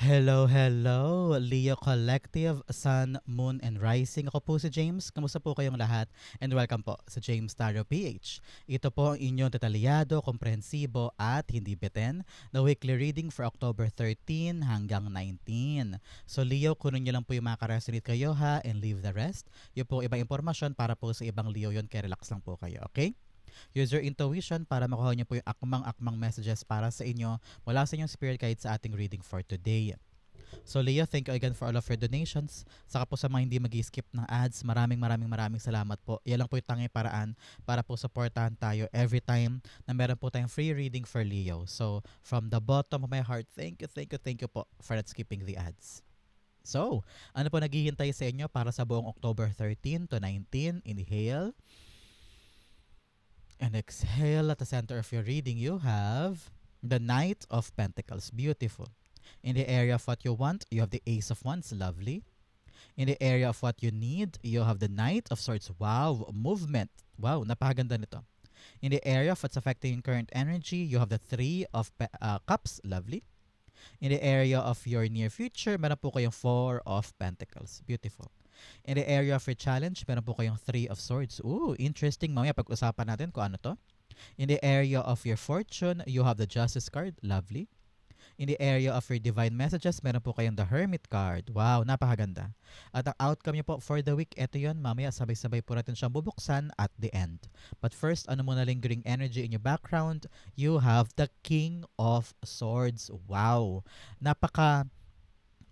Hello, hello, Leo Collective, Sun, Moon, and Rising. Ako po si James. Kamusta po kayong lahat? And welcome po sa James Tarot PH. Ito po ang inyong detalyado, komprehensibo, at hindi beten na weekly reading for October 13 hanggang 19. So Leo, kunin nyo lang po yung mga ka-resonate kayo ha, and leave the rest. Yung po ibang impormasyon para po sa ibang Leo yun, kaya relax lang po kayo, okay? Use your intuition para makuha niyo po yung akmang-akmang messages para sa inyo mula sa inyong spirit guide sa ating reading for today. So Leo, thank you again for all of your donations. Saka po sa mga hindi mag-skip ng ads, maraming salamat po. Yan lang po yung tanging paraan para po supportahan tayo every time na meron po tayong free reading for Leo. So from the bottom of my heart, thank you po for not skipping the ads. So, ano po naghihintay sa inyo para sa buong October 13 to 19? Inhale and exhale. At the center of your reading, you have the Knight of Pentacles. Beautiful. In the area of what you want, you have the Ace of Wands. Lovely. In the area of what you need, you have the Knight of Swords. Wow, movement. Wow, napakaganda nito. In the area of what's affecting current energy, you have the Three of Cups. Lovely. In the area of your near future, meron po kayong Four of Pentacles. Beautiful. In the area of your challenge, meron po kayong Three of Swords. Ooh, interesting. Mamaya pag-usapan natin kung ano to. In the area of your fortune, you have the Justice card. Lovely. In the area of your divine messages, meron po kayong the Hermit card. Wow, napakaganda. At ang outcome niyo po for the week, ito yun. Mamaya sabay-sabay po natin siyang bubuksan at the end. But first, ano muna lingering energy in your background? You have the King of Swords. Wow. Napaka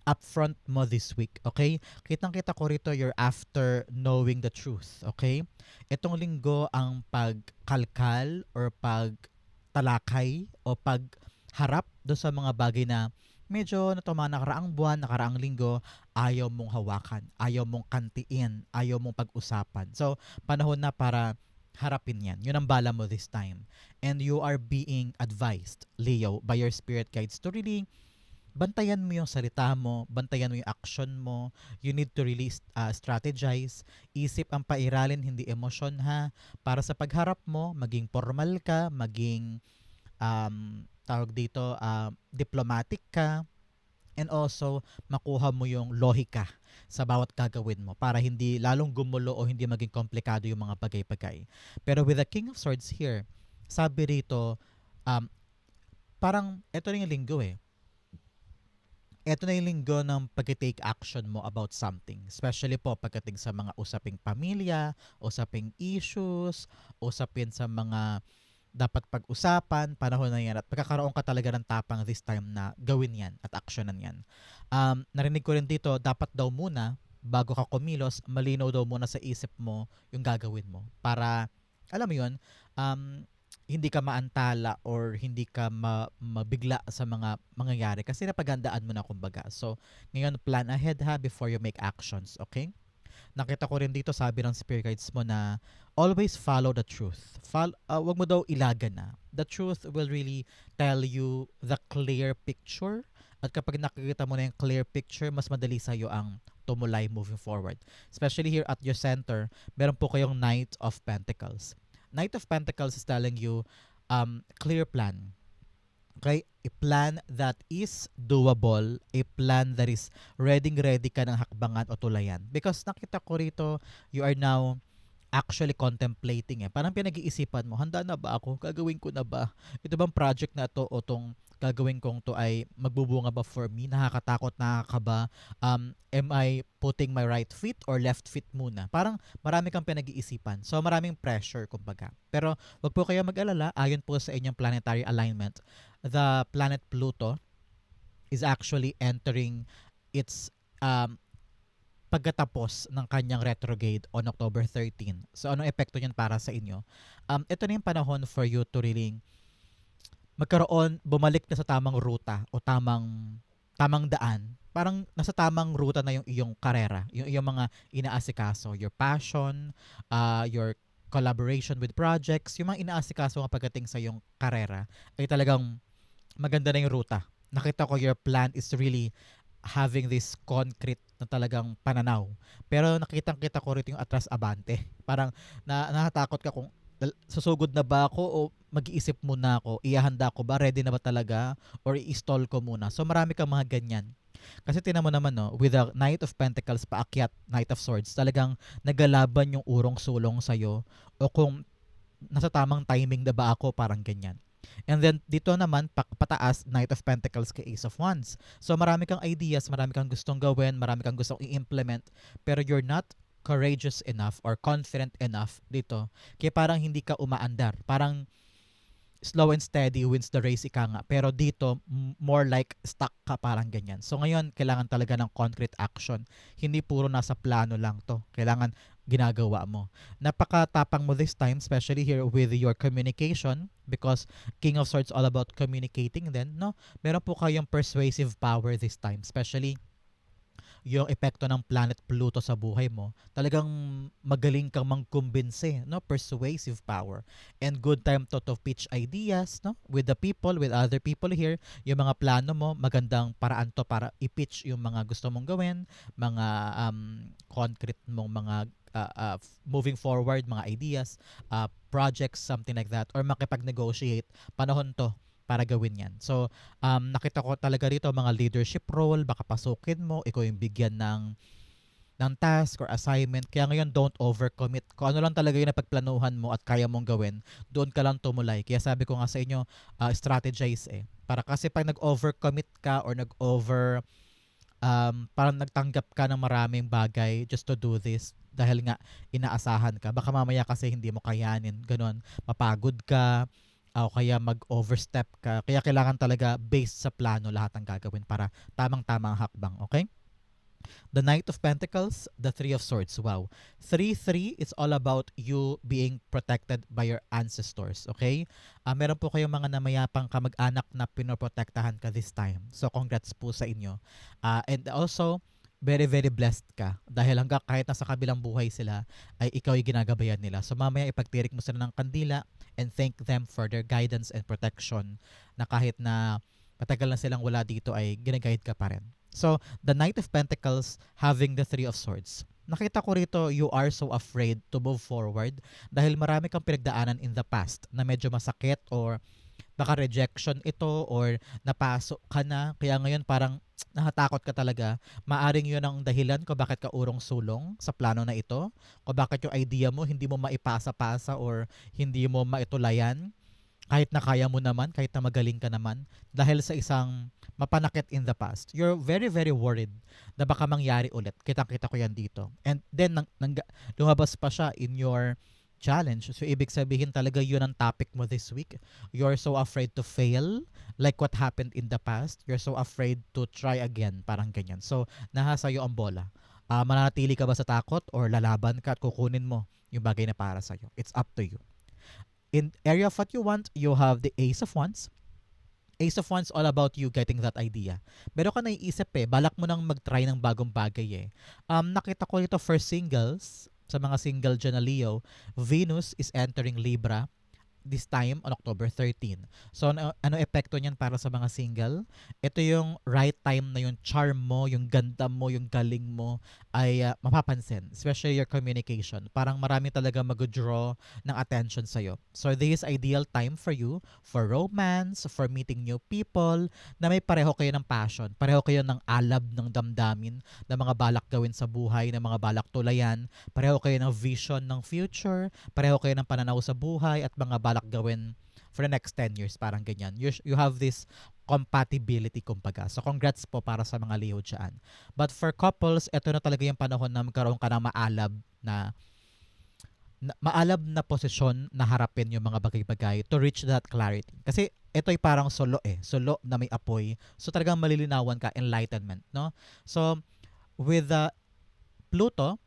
upfront mo this week, okay? Kitang-kita ko rito you're after knowing the truth, okay? Itong linggo ang pagkalkal or pagtalakay o pagharap do sa mga bagay na medyo na mga nakaraang buwan, nakaraang linggo, ayaw mong hawakan, ayaw mong kantiin, ayaw mong pag-usapan. So, panahon na para harapin yan. Yun ang bala mo this time. And you are being advised, Leo, by your spirit guides to really bantayan mo yung salita mo, bantayan mo yung action mo. You need to really strategize. Isip ang pairalin, hindi emosyon ha. Para sa pagharap mo, maging formal ka, maging tawag dito, diplomatic ka, and also makuha mo yung lohika sa bawat gagawin mo para hindi lalong gumulo o hindi maging komplikado yung mga bagay-bagay. Pero with the King of Swords here, sabi rito, um, parang ito na yung linggo eh, eto na yung linggo ng pag-take action mo about something. Especially po pagdating sa mga usaping pamilya, usaping issues, usapin sa mga dapat pag-usapan, panahon na yan. At pagkakaroon ka talaga ng tapang this time na gawin yan at actionan yan. Narinig ko rin dito, dapat daw muna, bago ka kumilos, malinaw daw muna sa isip mo yung gagawin mo. Para, alam mo yun, hindi ka maantala or hindi ka mabigla sa mga mangyayari kasi napagandaan mo na kumbaga. So, ngayon plan ahead ha before you make actions, okay? Nakita ko rin dito sabi ng spirit guides mo na always follow the truth. Wag mo daw ilagan na. The truth will really tell you the clear picture at kapag nakikita mo na yung clear picture, mas madali sa'yo ang tumulay moving forward. Especially here at your center, meron po kayong Knight of Pentacles. Knight of Pentacles is telling you clear plan. Okay? A plan that is doable, a plan that is ready ka ng hakbangan o tulayan. Because nakita ko rito, you are now actually contemplating eh. Parang pinag-iisipan mo, handa na ba ako? Gagawin ko na ba? Ito bang project na to o tong gagawin kong to ay magbubunga ba for me? Nakakatakot, nakakaba? Am I putting my right feet or left feet muna? Parang marami kang pinag-iisipan. So maraming pressure kumbaga. Pero wag po kayo mag-alala, ayon po sa inyong planetary alignment, the planet Pluto is actually entering its pagkatapos ng kanyang retrograde on October 13. So, anong epekto niyan para sa inyo? Ito na yung panahon for you to really bumalik na sa tamang ruta o tamang daan. Parang nasa tamang ruta na yung iyong karera, yung iyong mga inaasikaso, your passion, your collaboration with projects, yung mga inaasikaso nga pagdating sa iyong karera, ay talagang maganda na yung ruta. Nakita ko your plan is really having this concrete na talagang pananaw. Pero nakitang-kita ko rito yung atras abante. Parang natatakot ka kung susugod na ba ako o mag-iisip muna ako, ihahanda ko ba, ready na ba talaga, or i-stall ko muna. So marami kang mga ganyan Kasi tinan mo naman, no, with the Knight of Pentacles paakyat, Knight of Swords, talagang nagalaban yung urong sulong sa'yo o kung nasa tamang timing na ba ako, parang ganyan. And then, dito naman, pataas, Knight of Pentacles kay Ace of Wands. So, marami kang ideas, marami kang gustong gawin, marami kang gustong i-implement, pero you're not courageous enough or confident enough dito. Kaya parang hindi ka umaandar. Parang slow and steady wins the race, ika nga. Pero dito, more like stuck ka, parang ganyan. So ngayon, kailangan talaga ng concrete action. Hindi puro nasa plano lang to. Kailangan ginagawa mo. Napakatapang mo this time, especially here with your communication, because King of Swords all about communicating then, no? Meron po kayong persuasive power this time, especially yung epekto ng planet Pluto sa buhay mo, talagang magaling kang mangkumbinse, no? Persuasive power. And good time to pitch ideas, no? With the people, with other people here, yung mga plano mo, magandang paraan to para i-pitch yung mga gusto mong gawin, mga concrete mong mga moving forward, mga ideas, projects, something like that, or makipag-negotiate, panahon to para gawin yan. So, nakita ko talaga rito mga leadership role, baka pasukin mo, ikaw yung bigyan ng task or assignment. Kaya ngayon, don't overcommit. Kung ano lang talaga yung napagplanuhan mo at kaya mong gawin, doon ka lang tumulay. Kaya sabi ko nga sa inyo, strategize eh. Para kasi pag nag-overcommit ka or parang nagtanggap ka ng maraming bagay just to do this, dahil nga inaasahan ka. Baka mamaya kasi hindi mo kayanin. Ganon. Mapagod ka, o kaya mag-overstep ka. Kaya kailangan talaga based sa plano lahat ng gagawin para tamang-tamang hakbang. Okay? The Knight of Pentacles, the Three of Swords. Wow. 3-3 is all about you being protected by your ancestors. Okay? Meron po kayong mga namayapang kamag-anak na pinoprotektahan ka this time. So, congrats po sa inyo. And also, very, very blessed ka. Dahil hanggang kahit nasa kabilang buhay sila, ay ikaw yung ginagabayan nila. So, mamaya ipagtirik mo sila ng kandila and thank them for their guidance and protection na kahit na matagal na silang wala dito ay ginaguide ka pa rin. So, the Knight of Pentacles having the Three of Swords. Nakita ko rito, you are so afraid to move forward dahil marami kang pinagdaanan in the past na medyo masakit or baka rejection ito or napasok ka na. Kaya ngayon parang nakatakot ka talaga. Maaring yun ang dahilan kung bakit ka urong sulong sa plano na ito. Kung bakit yung idea mo hindi mo maipasa-pasa or hindi mo maitulayan. Kahit na kaya mo naman, kahit na magaling ka naman, dahil sa isang mapanakit in the past. You're very, very worried na baka mangyari ulit. Kitang-kita ko yan dito. And then, lumabas pa siya in your challenge. So, ibig sabihin talaga yun ang topic mo this week. You're so afraid to fail, like what happened in the past. You're so afraid to try again, parang ganyan. So, nasa sa'yo ang bola. Mananatili ka ba sa takot or lalaban ka at kukunin mo yung bagay na para sa'yo? It's up to you. In area of what you want, you have the Ace of Wands. Ace of Wands all about you getting that idea. Pero ka naiisip balak mo nang mag-try ng bagong bagay eh. Nakita ko ito for singles, sa mga single dyan na Leo, Venus is entering Libra this time on October 13. So, ano epekto niyan para sa mga single? Ito yung right time na yung charm mo, yung ganda mo, yung galing mo ay mapapansin. Especially your communication. Parang marami talaga mag-draw ng attention sa'yo. So, this is ideal time for you, for romance, for meeting new people, na may pareho kayo ng passion. Pareho kayo ng alab ng damdamin, ng mga balak gawin sa buhay, ng mga balak tulayan. Pareho kayo ng vision ng future. Pareho kayo ng pananaw sa buhay at mga balak gawin for the next 10 years, parang ganyan. You have this compatibility, kumbaga. So, congrats po para sa mga Leo dyan. But for couples, ito na talaga yung panahon na magkaroon ka ng maalab na posisyon na harapin yung mga bagay-bagay to reach that clarity. Kasi ito'y parang solo Solo na may apoy. So, talagang malilinawan ka, enlightenment, no? So, with Pluto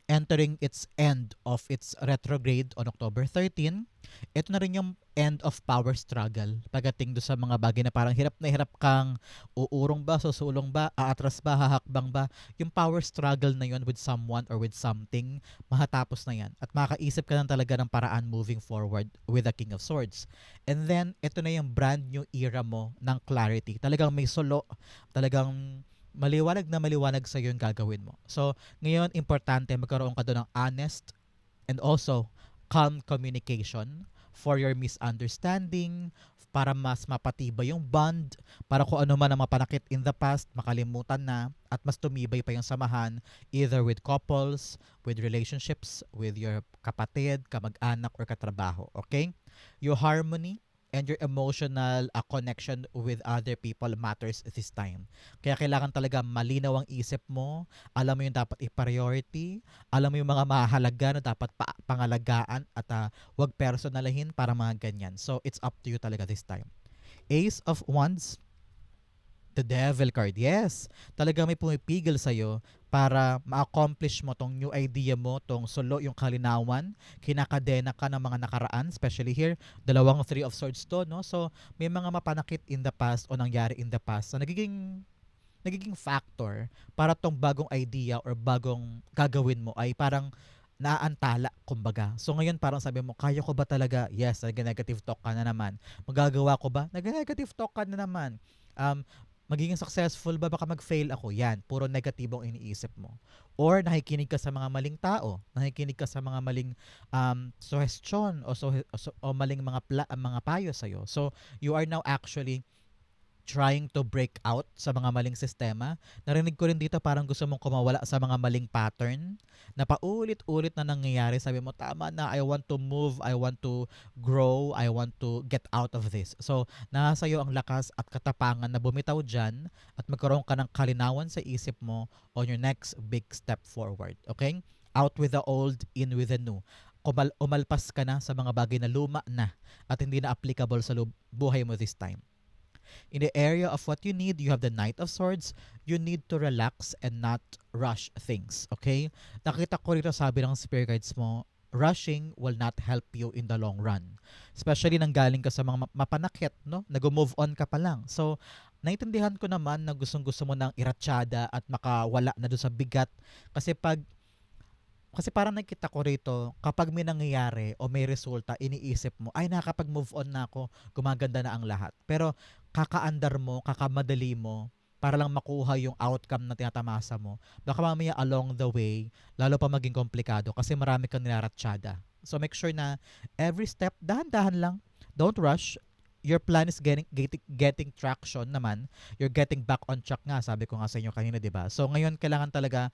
entering its end of its retrograde on October 13, ito na rin yung end of power struggle. Pagdating do sa mga bagay na parang hirap na hirap kang uurong ba, susulong ba, aatras ba, hahakbang ba, yung power struggle na yun with someone or with something, mahatapos na yan. At makaisip ka lang talaga ng paraan moving forward with the King of Swords. And then, ito na yung brand new era mo ng clarity. Talagang may solo, talagang maliwanag sa iyo yung gagawin mo. So, ngayon, importante magkaroon ka doon ng honest and also calm communication for your misunderstanding, para mas mapatibay yung bond, para kung ano man ang mapanakit in the past, makalimutan na, at mas tumibay pa yung samahan, either with couples, with relationships, with your kapatid, kamag-anak, or katrabaho. Okay? Your harmony and your emotional connection with other people matters this time. Kaya kailangan talaga malinaw ang isip mo, alam mo yung dapat i-priority, alam mo yung mga mahalaga na dapat pangalagaan at wag personalahin para mga ganyan. So, it's up to you talaga this time. Ace of Wands, the Devil card. Yes, talaga may pumipigil sa'yo para ma-accomplish mo tong new idea mo, tong solo, yung kalinawan, kinakadena ka ng mga nakaraan, especially here, dalawang Three of Swords to, no? So, may mga mapanakit in the past o nangyari in the past na nagiging factor para tong bagong idea or bagong gagawin mo ay parang naantala, kumbaga. So ngayon parang sabi mo, kaya ko ba talaga? Yes, nag-negative talk ka na naman. Magagawa ko ba? Nag-negative talk ka na naman. Magiging successful ba? Baka mag-fail ako. Yan, puro negatibong iniisip mo. Or nakikinig ka sa mga maling tao, nakikinig ka sa mga maling suggestion o maling mga payo sa'yo. So you are now actually trying to break out sa mga maling sistema. Narinig ko rin dito parang gusto mong kumawala sa mga maling pattern na paulit-ulit na nangyayari. Sabi mo, tama na, I want to move, I want to grow, I want to get out of this. So, nasa iyo ang lakas at katapangan na bumitaw dyan at magkaroon ka ng kalinawan sa isip mo on your next big step forward. Okay? Out with the old, in with the new. Umalpas ka na sa mga bagay na luma na at hindi na applicable sa buhay mo this time. In the area of what you need, you have the Knight of Swords. You need to relax and not rush things. Okay? Nakita ko rito sabi ng spirit guides mo, rushing will not help you in the long run. Especially nang galing ka sa mga mapanakit, no? Nag-move on ka pa lang. So, naintindihan ko naman na gustong-gusto mo nang iratsyada at makawala na doon sa bigat. Kasi parang nakita ko rito, kapag may nangyayari o may resulta, iniisip mo, ay nakakapag-move on na ako, gumaganda na ang lahat. Pero kakaandar mo, kakamadali mo, para lang makuha yung outcome na tinatamasa mo. Baka mamaya along the way, lalo pa maging komplikado kasi marami kang nilaratsyada. So make sure na every step, dahan-dahan lang. Don't rush. Your plan is getting traction naman. You're getting back on track nga, sabi ko nga sa inyo kanina, 'di ba? So ngayon kailangan talaga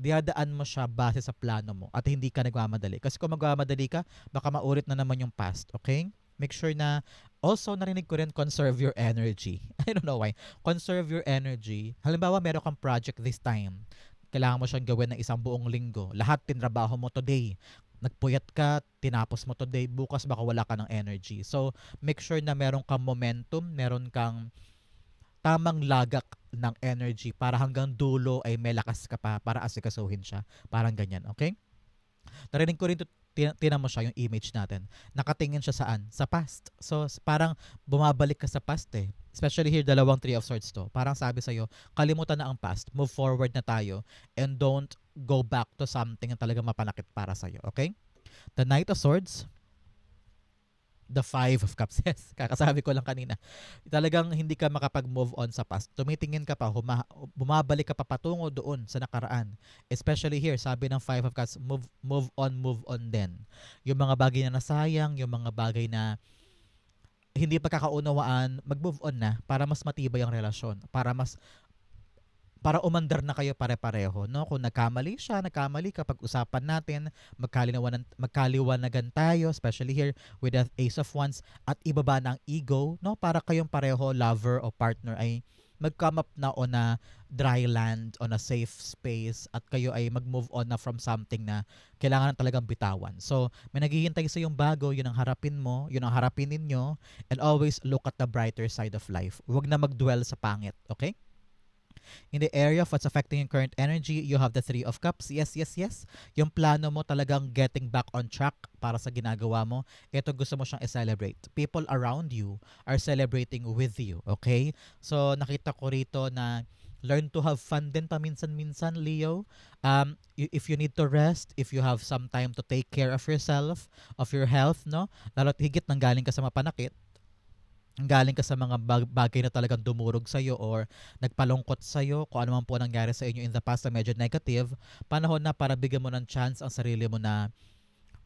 diadaan mo siya base sa plano mo at hindi ka nagmamadali. Kasi kung magmamadali ka, baka maulit na naman yung past, okay? Make sure na, also narinig ko rin, conserve your energy. I don't know why. Conserve your energy. Halimbawa, meron kang project this time. Kailangan mo siyang gawin ng isang buong linggo. Lahat tinrabaho mo today. Nagpuyat ka, tinapos mo today. Bukas baka wala ka ng energy. So, make sure na meron kang momentum, meron kang tamang lagak ng energy para hanggang dulo ay may lakas ka pa para asikasuhin siya. Parang ganyan, okay? Narinig ko rin tinan mo siya, yung image natin. Nakatingin siya saan? Sa past. So, parang bumabalik ka sa past eh. Especially here, dalawang Three of Swords to. Parang sabi sa'yo, kalimutan na ang past. Move forward na tayo. And don't go back to something na talaga mapanakit para sa'yo. Okay? The Knight of Swords, the Five of Cups. Yes, kakasabi ko lang kanina. Talagang hindi ka makapag-move on sa past. Tumitingin ka pa, bumabalik ka pa patungo doon sa nakaraan. Especially here, sabi ng Five of Cups, move on din. Yung mga bagay na nasayang, yung mga bagay na hindi pagkakaunawaan, mag-move on na para mas matibay ang relasyon. Para umandar na kayo pare-pareho, no? Kung nagkamali kapag usapan natin, magkaliwanagan tayo, especially here with the Ace of Wands, at ibaba na ang ego, no? Para kayong pareho, lover o partner, ay mag-come up na on a dry land, on a safe space, at kayo ay mag-move on na from something na kailangan na talagang bitawan. So, may naghihintay sa yung bago, yun ang harapin mo, yun ang harapin ninyo, and always look at the brighter side of life. Huwag na mag-dwell sa pangit, okay? In the area of what's affecting your current energy, you have the Three of Cups. Yes, yes, yes. Yung plano mo talagang getting back on track para sa ginagawa mo. Ito gusto mo siyang i-celebrate. People around you are celebrating with you. Okay? So, nakita ko rito na learn to have fun din paminsan-minsan, Leo. If you need to rest, if you have some time to take care of yourself, of your health, no? Lalo't higit nang galing ka sa mapanakit, galing ka sa mga bagay na talagang dumurog sa'yo or nagpalungkot sa'yo, kung ano man po nangyari sa inyo in the past na medyo negative, panahon na para bigyan mo ng chance ang sarili mo na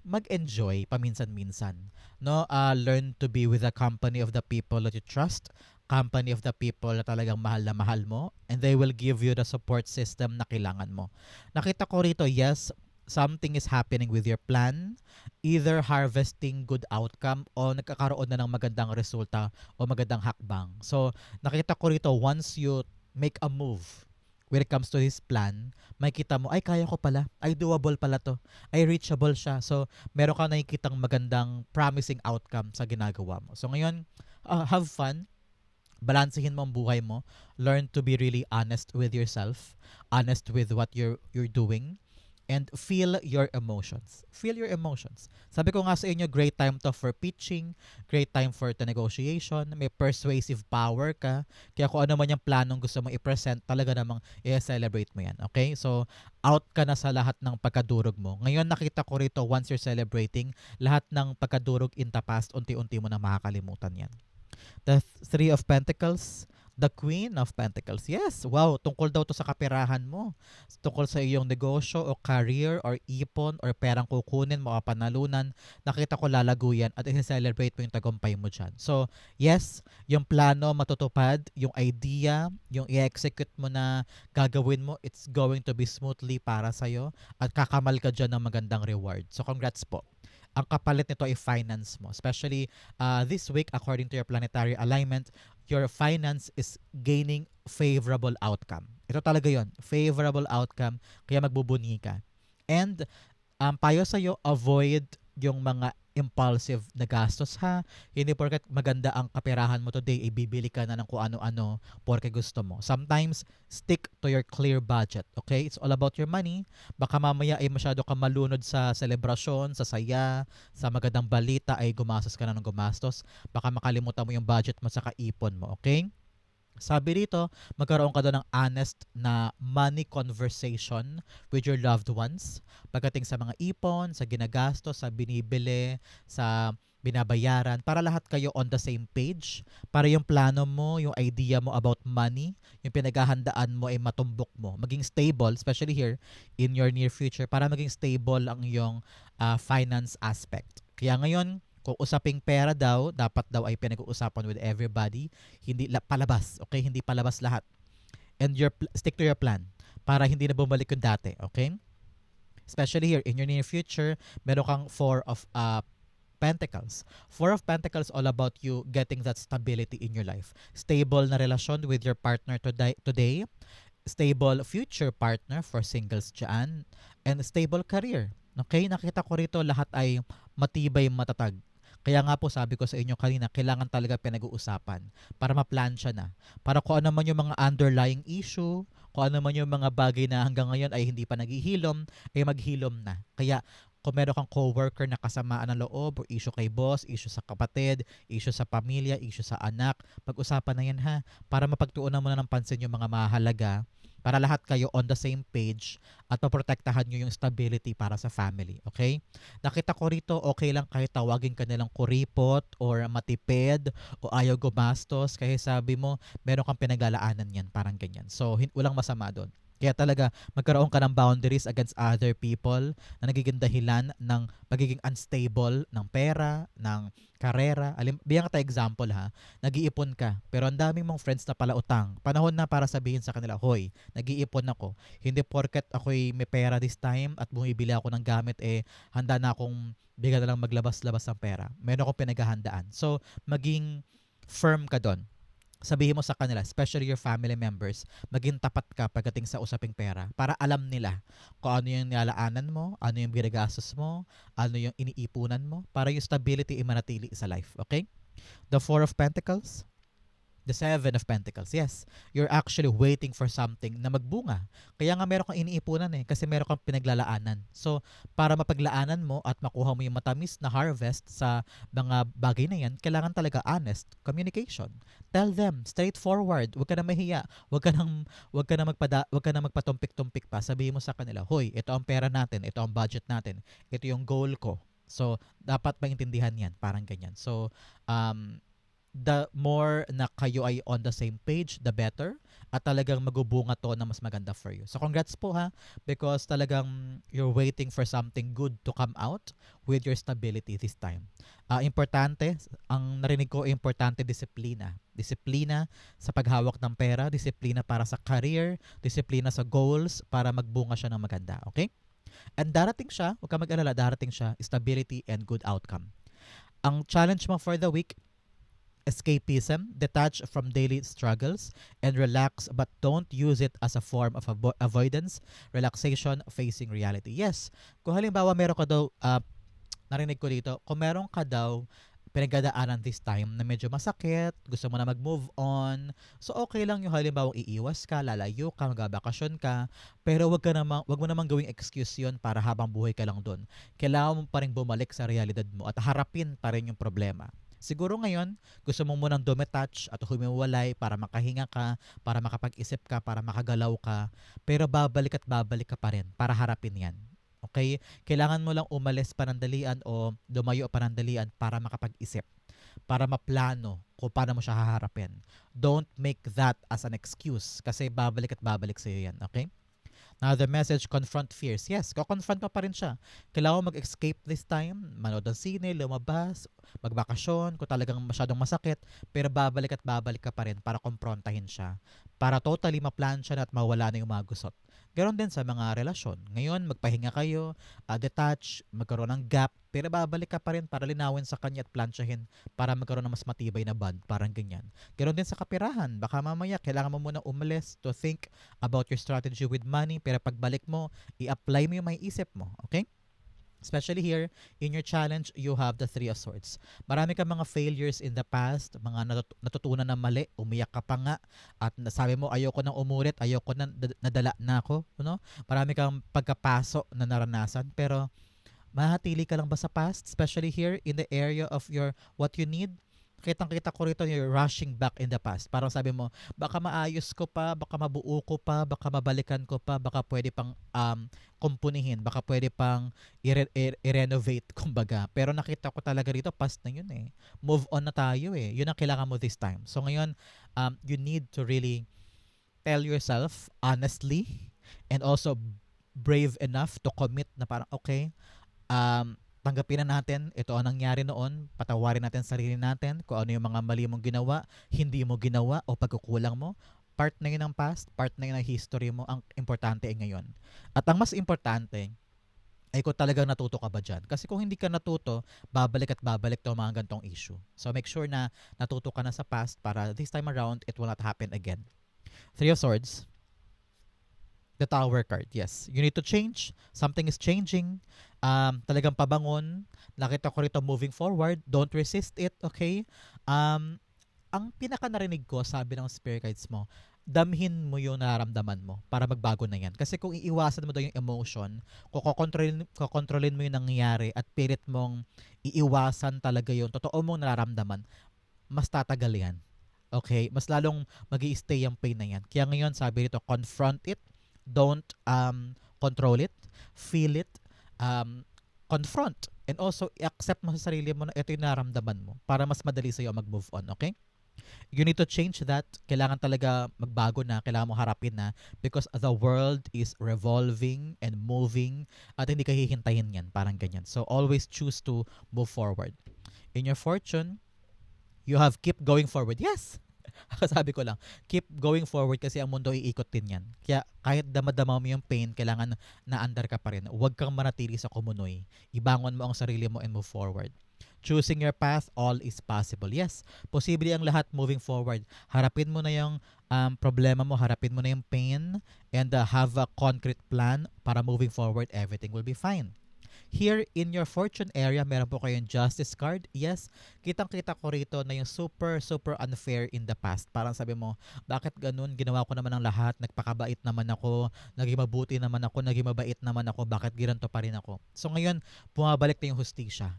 mag-enjoy paminsan-minsan. No? Learn to be with the company of the people that you trust, company of the people na talagang mahal mo, and they will give you the support system na kailangan mo. Nakita ko rito, yes, something is happening with your plan, either harvesting good outcome o nagkakaroon na ng magandang resulta o magandang hakbang. So, nakita ko rito, once you make a move when it comes to this plan, makikita mo, ay kaya ko pala, ay doable pala to, ay reachable siya. So, meron ka nakikitang magandang promising outcome sa ginagawa mo. So, ngayon, have fun, balansehin mo ang buhay mo, learn to be really honest with yourself, honest with what you're doing, and feel your emotions. Feel your emotions. Sabi ko nga sa inyo, great time to for pitching, great time for the negotiation, may persuasive power ka, kaya kung ano man yung planong gusto mo i-present, talaga namang i-celebrate mo yan. Okay? So, out ka na sa lahat ng pagkadurog mo. Ngayon nakita ko rito, once you're celebrating, lahat ng pagkadurog in the past, unti-unti mo na makakalimutan yan. The Three of Pentacles, the Queen of Pentacles. Yes, wow, tungkol daw to sa kaperahan mo. Tungkol sa iyong negosyo o career or ipon or perang kukunin mo o panalunan. Nakita ko lalago yan at i-celebrate mo yung tagumpay mo dyan. So, yes, yung plano matutupad, yung idea, yung i-execute mo na gagawin mo, it's going to be smoothly para sa'yo at kakamal ka dyan ng magandang reward. So, congrats po. Ang kapalit nito ay finance mo. Especially this week, according to your planetary alignment, your finance is gaining favorable outcome. Ito talaga yon, favorable outcome, kaya magbubuni ka. And payo sa'yo, avoid yung mga impulsive na gastos ha. Hindi porket maganda ang kaperahan mo today, ibibili ka na ng kung ano-ano porke gusto mo. Sometimes, stick to your clear budget. Okay? It's all about your money. Baka mamaya ay masyado ka malunod sa selebrasyon, sa saya, sa magandang balita ay gumastos ka na ng gumastos. Baka makalimutan mo yung budget mo sa kaipon mo. Okay? Sabi rito, magkaroon ka doon ng honest na money conversation with your loved ones. Pagdating sa mga ipon, sa ginagastos, sa binibili, sa binabayaran, para lahat kayo on the same page. Para yung plano mo, yung idea mo about money, yung pinaghahandaan mo ay matumbok mo. Maging stable, especially here in your near future, para maging stable ang iyong finance aspect. Kaya ngayon, kung usaping pera daw, dapat daw ay pinag-uusapan with everybody, hindi palabas, okay? Hindi palabas lahat. And stick to your plan para hindi na bumalik yung dati, okay? Especially here, in your near future, meron kang Four of Pentacles. Four of Pentacles all about you getting that stability in your life. Stable na relasyon with your partner today, stable future partner for singles dyan, and stable career. Okay? Nakita ko rito lahat ay matibay, matatag. Kaya nga po sabi ko sa inyo kanina, kailangan talaga pinag-uusapan para ma-plansya na. Para kung ano man yung mga underlying issue, kung ano man yung mga bagay na hanggang ngayon ay hindi pa naghihilom, ay maghilom na. Kaya kung meron kang coworker na kasamaan ng loob, or issue kay boss, issue sa kapatid, issue sa pamilya, issue sa anak, pag-usapan na yan ha, para mapagtuunan mo na ng pansin yung mga mahalaga, para lahat kayo on the same page at maprotektahan nyo yung stability para sa family. Okay? Nakita ko rito, okay lang kahit tawagin ka nilang kuripot or matipid o ayaw gumastos. Kaya sabi mo, meron kang pinaglalaanan yan, parang ganyan. So, walang masama doon. Kaya talaga, magkaroon ka ng boundaries against other people na nagiging dahilan ng pagiging unstable ng pera, ng karera. Bigyan ka example ha, nag-iipon ka, pero ang daming mong friends na pala utang. Panahon na para sabihin sa kanila, hoy, nag-iipon ako. Hindi porket ako'y may pera this time at bumibili ako ng gamit, handa na akong bigla na lang maglabas-labas ng pera. Meron akong pinaghahandaan. So, maging firm ka doon. Sabihin mo sa kanila, especially your family members, maging tapat ka pagdating sa usaping pera para alam nila kung ano yung nilalaanan mo, ano yung ginagastos mo, ano yung iniipunan mo, para yung stability ay manatili sa life. Okay? The Four of Pentacles, the Seven of Pentacles. Yes, you're actually waiting for something na magbunga. Kaya nga meron kang iniipunan kasi meron kang pinaglalaanan. So, para mapaglaanan mo at makuha mo yung matamis na harvest sa mga bagay na yan, kailangan talaga honest communication. Tell them, straightforward. Huwag ka na mahiya. Huwag ka na magpatumpik-tumpik pa. Sabihin mo sa kanila, hoy, ito ang pera natin, ito ang budget natin, ito yung goal ko. So, dapat maintindihan yan. Parang ganyan. So, the more na kayo ay on the same page, the better. At talagang magubunga to na mas maganda for you. So congrats po ha, because talagang you're waiting for something good to come out with your stability this time. Importante, ang narinig ko, importante disiplina. Disiplina sa paghawak ng pera, disiplina para sa career, disiplina sa goals para magbunga siya ng maganda. Okay? And darating siya, huwag ka mag-alala, darating siya, stability and good outcome. Ang challenge mo for the week, escapism, detach from daily struggles, and relax but don't use it as a form of avoidance, relaxation, facing reality. Yes, kung halimbawa meron ka daw, narinig ko dito, kung meron ka daw pinagdadaanan this time na medyo masakit, gusto mo na mag-move on, so okay lang yung halimbawa iiwas ka, lalayo ka, magbabakasyon ka, pero wag mo namang gawing excuse yun para habang buhay ka lang doon. Kailangan mo pa rin bumalik sa realidad mo at harapin pa rin yung problema. Siguro ngayon, gusto mo munang dumetouch at humiwalay para makahinga ka, para makapag-isip ka, para makagalaw ka, pero babalik at babalik ka pa rin para harapin yan. Okay? Kailangan mo lang umalis panandalian o lumayo panandalian para makapag-isip, para maplano kung paano mo siya haharapin. Don't make that as an excuse kasi babalik at babalik sa'yo yan. Okay? Now, the message, confront fears. Yes, confront mo pa rin siya. Kailangan mo mag-escape this time, manood ng sine, lumabas, magbakasyon, kung talagang masyadong masakit, pero babalik at babalik ka pa rin para komprontahin siya. Para totally maplan siya at mawala na yung mga gusot. Ganon din sa mga relasyon. Ngayon, magpahinga kayo, detach, magkaroon ng gap, pero babalik ka pa rin para linawin sa kanya at plansyahin para magkaroon ng mas matibay na bond. Parang ganyan. Ganon din sa kapirahan. Baka mamaya, kailangan mo muna umalis to think about your strategy with money, pero pagbalik mo, i-apply mo yung may isip mo. Okay? Especially here, in your challenge, you have the Three of Swords. Marami kang mga failures in the past, mga natutunan na mali, umiyak ka pa nga, at sabi mo, ayoko nang umulit, ayoko na, nadala na ako. No? Marami kang pagkapaso na naranasan, pero mahatili ka lang ba sa past? Especially here, in the area of your what you need, kitang-kita ko rito you're rushing back in the past. Parang sabi mo, baka maayos ko pa, baka mabuo ko pa, baka mabalikan ko pa, baka pwede pang kumpunihin, baka pwede pang i-renovate, kumbaga. Pero nakita ko talaga rito, past na yun eh. Move on na tayo eh. Yun ang kailangan mo this time. So ngayon, you need to really tell yourself honestly and also brave enough to commit na parang, okay, tanggapin na natin, ito ang nangyari noon, patawarin natin sarili natin, kung ano yung mga mali mong ginawa, hindi mo ginawa, o pagkukulang mo, part na yun ng past, part na yun ng history mo, ang importante ay ngayon. At ang mas importante, ay kung talagang natuto ka ba dyan. Kasi kung hindi ka natuto, babalik at babalik to mga gantong issue. So make sure na natuto ka na sa past para this time around, it will not happen again. Three of Swords, the Tower card, yes. You need to change. Something is changing. Talagang pabangon. Nakita ko rito moving forward. Don't resist it, okay? Ang pinaka narinig ko, sabi ng spirit guides mo, damhin mo yung nararamdaman mo para magbago na yan. Kasi kung iiwasan mo daw yung emotion, kung kokontrolin mo yung nangyayari at pilit mong iiwasan talaga yung totoo mong nararamdaman, mas tatagal yan. Okay? Mas lalong magi-stay yung pain na yan. Kaya ngayon, sabi rito, confront it. Don't control it, feel it, confront, and also accept mo sa sarili mo na ito yung nararamdaman mo para mas madali sa'yo mag-move on, okay? You need to change that. Kailangan talaga magbago na, kailangan mo harapin na because the world is revolving and moving at hindi ka hihintayin yan, parang ganyan. So always choose to move forward. In your fortune, you have keep going forward. Yes! Sabi ko lang, keep going forward kasi ang mundo iikot din yan. Kaya kahit damadama mo yung pain, kailangan na-under ka pa rin. Huwag kang manatili sa kumunoy. Ibangon mo ang sarili mo and move forward. Choosing your path, all is possible. Yes, posible ang lahat moving forward. Harapin mo na yung problema mo, harapin mo na yung pain, and have a concrete plan para moving forward, everything will be fine. Here in your fortune area, meron po kayong justice card. Yes, kitang-kita ko rito na yung super, super unfair in the past. Parang sabi mo, bakit ganun? Ginawa ko naman ang lahat. Nagpakabait naman ako. Naging mabuti naman ako. Naging mabait naman ako. Bakit giranto pa rin ako? So ngayon, bumabalik na yung hustisya.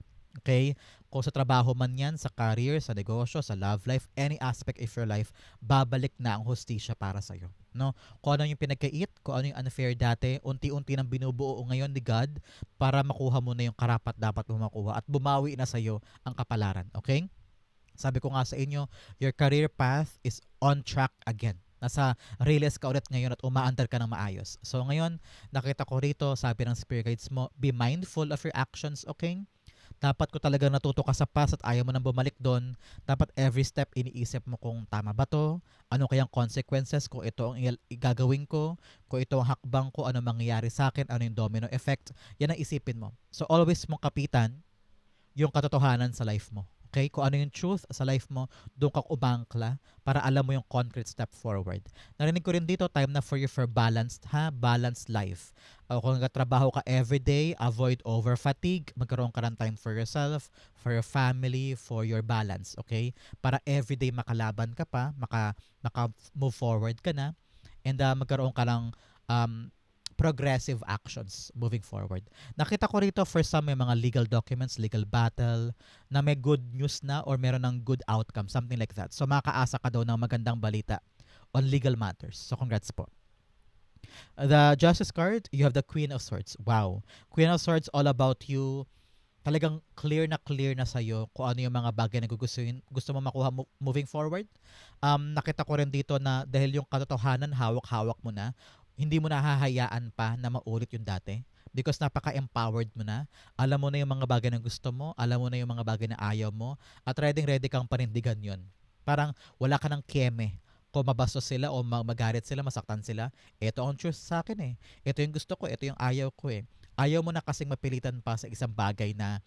Okay? Kung sa trabaho man yan, sa career, sa negosyo, sa love life, any aspect of your life, babalik na ang hustisya para sa'yo. No? Kung ano yung pinagkait, kung ano yung unfair dati, unti-unti nang binubuo ngayon ni God para makuha mo na yung karapat dapat mo makuha at bumawi na sa'yo ang kapalaran. Okay? Sabi ko nga sa inyo, your career path is on track again. Nasa rails ka ulit ngayon at umaandar ka ng maayos. So ngayon, nakita ko rito, sabi ng spirit guides mo, be mindful of your actions, okay? Dapat ko talagang natuto ka sa past at ayaw mo nang bumalik doon. Dapat every step iniisip mo kung tama ba to, ano kayang consequences kung ito ang gagawin ko, kung ito ang hakbang ko, ano mangyayari sa akin, ano yung domino effect. Yan ang isipin mo. So always mong kapitan yung katotohanan sa life mo. Okay? Kung ano yung truth sa life mo, doon ka umangkla para alam mo yung concrete step forward. Narinig ko rin dito, time na for you for balanced, balanced life. O kung nagtrabaho ka everyday, avoid over fatigue, magkaroon ka ng time for yourself, for your family, for your balance. Okay? Para everyday makalaban ka pa, maka-move forward ka na, and magkaroon ka ng um, progressive actions moving forward. Nakita ko rito for some may mga legal documents, legal battle, na may good news na or meron ng good outcome, something like that. So makaasa ka daw ng magandang balita on legal matters. So congrats po. The Justice card, you have the Queen of Swords. Wow. Queen of Swords all about you. Talagang clear na sa'yo kung ano yung mga bagay na gusto mo makuha moving forward. Nakita ko rin dito na dahil yung katotohanan hawak-hawak mo na, hindi mo na hahayaan pa na maulit yung dati because napaka-empowered mo na. Alam mo na yung mga bagay na gusto mo, alam mo na yung mga bagay na ayaw mo, at ready kang panindigan yun. Parang wala ka ng keme kung mabastos sila o magalit sila, masaktan sila. Ito ang truth sa akin eh. Ito yung gusto ko, ito yung ayaw ko eh. Ayaw mo na kasing mapilitan pa sa isang bagay na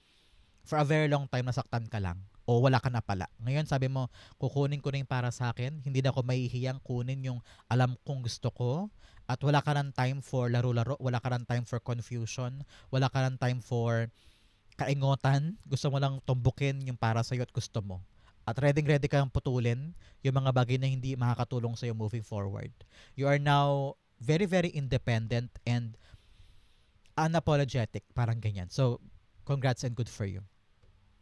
for a very long time nasaktan ka lang o wala ka na pala. Ngayon sabi mo, kukunin ko na yung para sa akin, hindi na ako mahihiyang kunin yung alam kong gusto ko, at wala ka ng time for laro-laro, wala ka ng time for confusion, wala ka ng time for kaingotan, gusto mo lang tumbukin yung para sa'yo at gusto mo. At ready kang putulin yung mga bagay na hindi makakatulong sa'yo moving forward. You are now very independent and unapologetic, parang ganyan. So, congrats and good for you.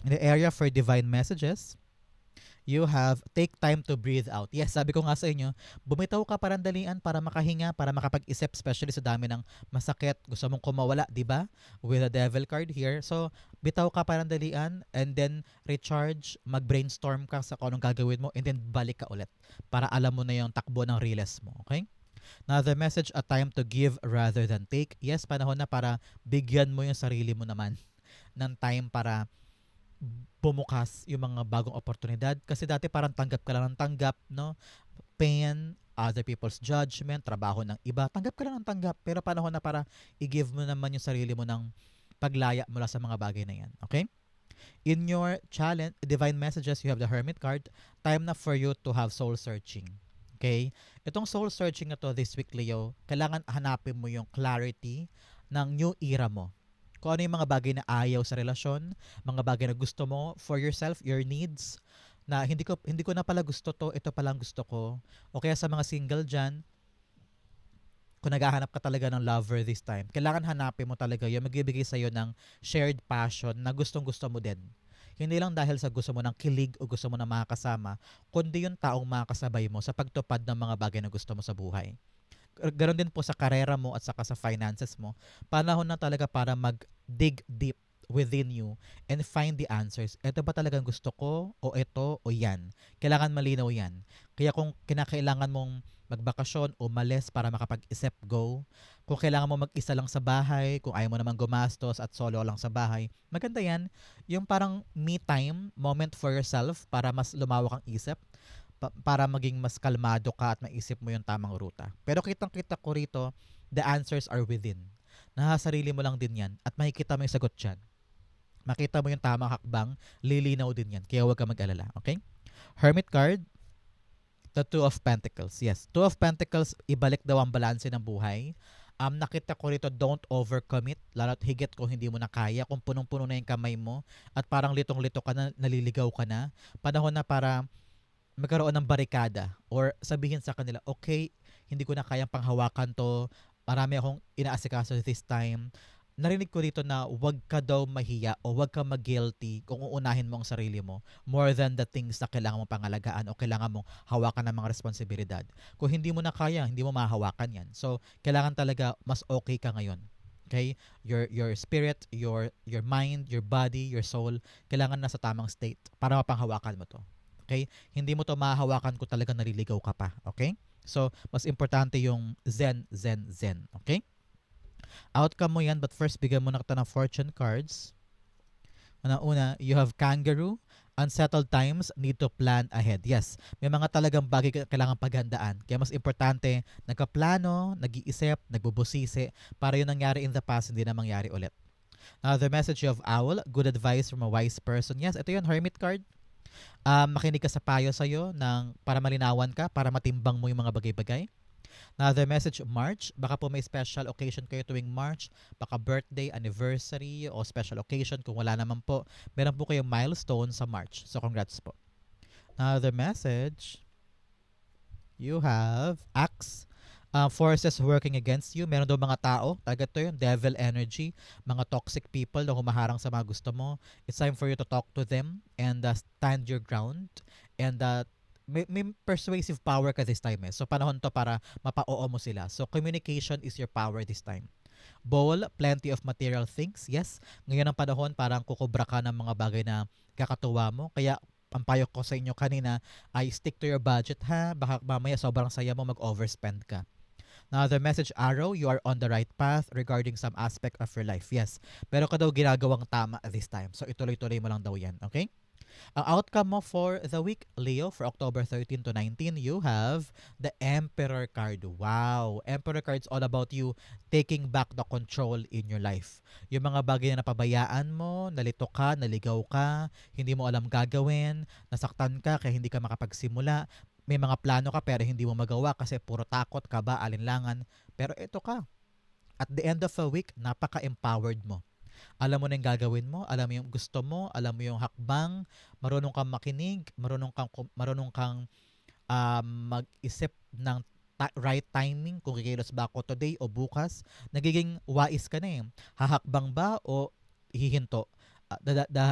In the area for divine messages, you have take time to breathe out. Yes, sabi ko nga sa inyo, bumitaw ka parandalian para makahinga, para makapag-isip, especially sa dami ng masakit. Gusto mong kumawala, di ba? With a devil card here. So, bitaw ka parandalian and then recharge, mag-brainstorm ka sa kung anong gagawin mo and then balik ka ulit para alam mo na yung takbo ng riles mo. Okay? Now, the message, a time to give rather than take. Yes, panahon na para bigyan mo yung sarili mo naman ng time para bumukas yung mga bagong oportunidad. Kasi dati parang tanggap ka lang ng tanggap, no? Pain, other people's judgment, trabaho ng iba. Tanggap ka lang ng tanggap. Pero panahon na para i-give mo naman yung sarili mo ng paglaya mula sa mga bagay na yan. Okay? In your challenge, divine messages, you have the Hermit card. Time na for you to have soul searching. Okay? Itong soul searching na to this week, Leo, kailangan hanapin mo yung clarity ng new era mo. Kung ano yung mga bagay na ayaw sa relasyon, mga bagay na gusto mo for yourself, your needs, na hindi ko na pala gusto to, ito pala ang gusto ko. O kaya sa mga single dyan, kung naghahanap ka talaga ng lover this time, kailangan hanapin mo talaga yung magbibigay sa'yo ng shared passion na gustong-gusto mo din. Hindi lang dahil sa gusto mo ng kilig o gusto mo ng makakasama, kundi yung taong makakasabay mo sa pagtupad ng mga bagay na gusto mo sa buhay. Ganon din po sa karera mo at saka sa finances mo. Panahon na talaga para mag-dig deep within you and find the answers. Ito ba talagang gusto ko? O ito? O yan? Kailangan malinaw yan. Kaya kung kinakailangan mong magbakasyon, umalis para makapag-isip, go. Kung kailangan mo mag-isa lang sa bahay, kung ayaw mo naman gumastos at solo lang sa bahay, maganda yan. Yung parang me time, moment for yourself para mas lumawak ang isip, para maging mas kalmado ka at maisip mo yung tamang ruta. Pero kitang-kita ko rito, the answers are within. Nahasarili mo lang din yan at makikita mo yung sagot dyan. Makita mo yung tamang hakbang, lilinaw din yan. Kaya huwag ka mag-alala. Okay? Hermit card, the Two of Pentacles. Yes, Two of Pentacles, ibalik daw ang balanse ng buhay. Nakita ko rito, don't overcommit, lalo't higit kung hindi mo na kaya, kung punong-puno na yung kamay mo at parang litong-lito ka na, naliligaw ka na. Panahon na para magkaroon ng barikada or sabihin sa kanila, okay, hindi ko na kayang panghawakan to, marami akong inaasikaso this time. Narinig ko dito na wag ka daw mahiya o wag ka mag-guilty kung uunahin mo ang sarili mo more than the things na kailangan mong pangalagaan o kailangan mong hawakan ng mga responsibilidad. Kung hindi mo na kaya, hindi mo mahawakan yan. So, kailangan talaga mas okay ka ngayon. Okay? Your spirit, your mind, your body, your soul, kailangan nasa tamang state para mapanghawakan mo to. Okay? Hindi mo to mahahawakan kung talagang naliligaw ka pa. Okay? So, mas importante yung zen, zen, zen. Okay? Outcome mo yan, but first, bigyan mo na kita ng fortune cards. Una, you have kangaroo. Unsettled times need to plan ahead. Yes, may mga talagang bagay kailangan paghandaan. Kaya mas importante, nagkaplano, nag-iisip, nagbubusisi para yung nangyari in the past hindi na mangyari ulit. Now, the message of owl, good advice from a wise person. Yes, ito yung hermit card. Makinig ka sa payo sa'yo para malinawan ka, para matimbang mo yung mga bagay-bagay. Now, the message March, baka po may special occasion kayo tuwing March, baka birthday, anniversary, o special occasion. Kung wala naman po, meron po kayong milestone sa March. So, congrats po. Now, the message, you have Axe. Forces working against you. Meron daw mga tao, talaga to yung devil energy, mga toxic people na humaharang sa mga gusto mo. It's time for you to talk to them and stand your ground. And may persuasive power ka this time eh. So panahon to para mapa-oo mo sila. So communication is your power this time. Bowl, plenty of material things. Yes, ngayon ang panahon parang kukubra ka ng mga bagay na kakatuwa mo. Kaya ang payo ko sa inyo kanina ay stick to your budget ha. Baka mamaya sobrang saya mo mag-overspend ka. Now, the message arrow, you are on the right path regarding some aspect of your life. Yes, pero ka daw ginagawang tama this time. So, ituloy-tuloy mo lang daw yan. Okay? Ang outcome mo for the week, Leo, for October 13 to 19, you have the Emperor card. Wow! Emperor card is all about you taking back the control in your life. Yung mga bagay na napabayaan mo, nalito ka, naligaw ka, hindi mo alam gagawin, nasaktan ka kaya hindi ka makapagsimula, may mga plano ka pero hindi mo magawa kasi puro takot, kaba, alinlangan. Pero ito ka. At the end of a week, napaka-empowered mo. Alam mo na yung gagawin mo, alam mo yung gusto mo, alam mo yung hakbang, marunong kang makinig, marunong kang mag-isip ng right timing kung kikilos ba ako today o bukas. Nagiging wais ka na eh. Hahakbang ba o hihinto?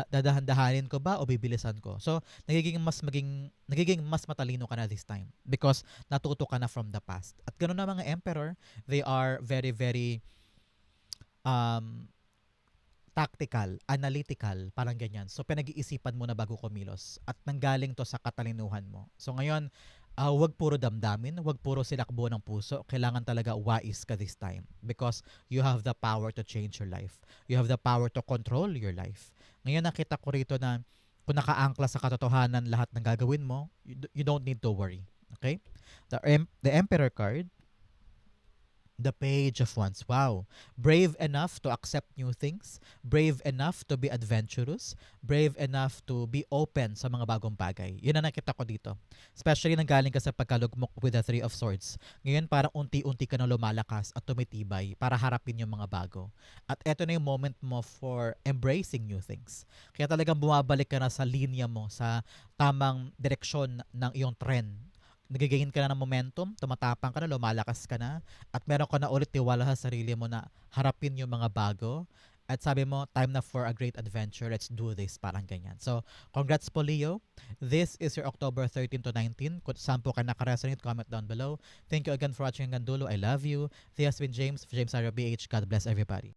Dadahan-dahanin ko ba o bibilisan ko? So, nagiging mas matalino ka na this time because natuto ka na from the past. At ganoon na mga emperor, they are very, very um, tactical, analytical, parang ganyan. So, pinag-iisipan mo na bago kumilos at nanggaling to sa katalinuhan mo. So, ngayon, wag puro damdamin, wag puro silakbo ng puso. Kailangan talaga wais ka this time because you have the power to change your life. You have the power to control your life. Ngayon nakita ko rito na kung nakaangkla sa katotohanan lahat ng gagawin mo, you don't need to worry. Okay? The Emperor card, the Page of Wands. Wow. Brave enough to accept new things. Brave enough to be adventurous. Brave enough to be open sa mga bagong bagay. Yun ang nakita ko dito. Especially nanggaling ka sa pagkalugmok with the Three of Swords. Ngayon parang unti-unti ka na lumalakas at tumitibay para harapin yung mga bago. At eto na yung moment mo for embracing new things. Kaya talagang bumabalik ka na sa linya mo, sa tamang direksyon ng iyong trend. Nagigain ka na ng momentum, tumatapang ka na, lumalakas ka na, at meron ka na ulit tiwala sa sarili mo na harapin yung mga bago. At sabi mo, time na for a great adventure. Let's do this. Parang ganyan. So, congrats po, Leo. This is your October 13 to 19. Kung saan po ka nakaresonate, comment down below. Thank you again for watching hanggang dulo. I love you. This has been James, James RBH. God bless everybody.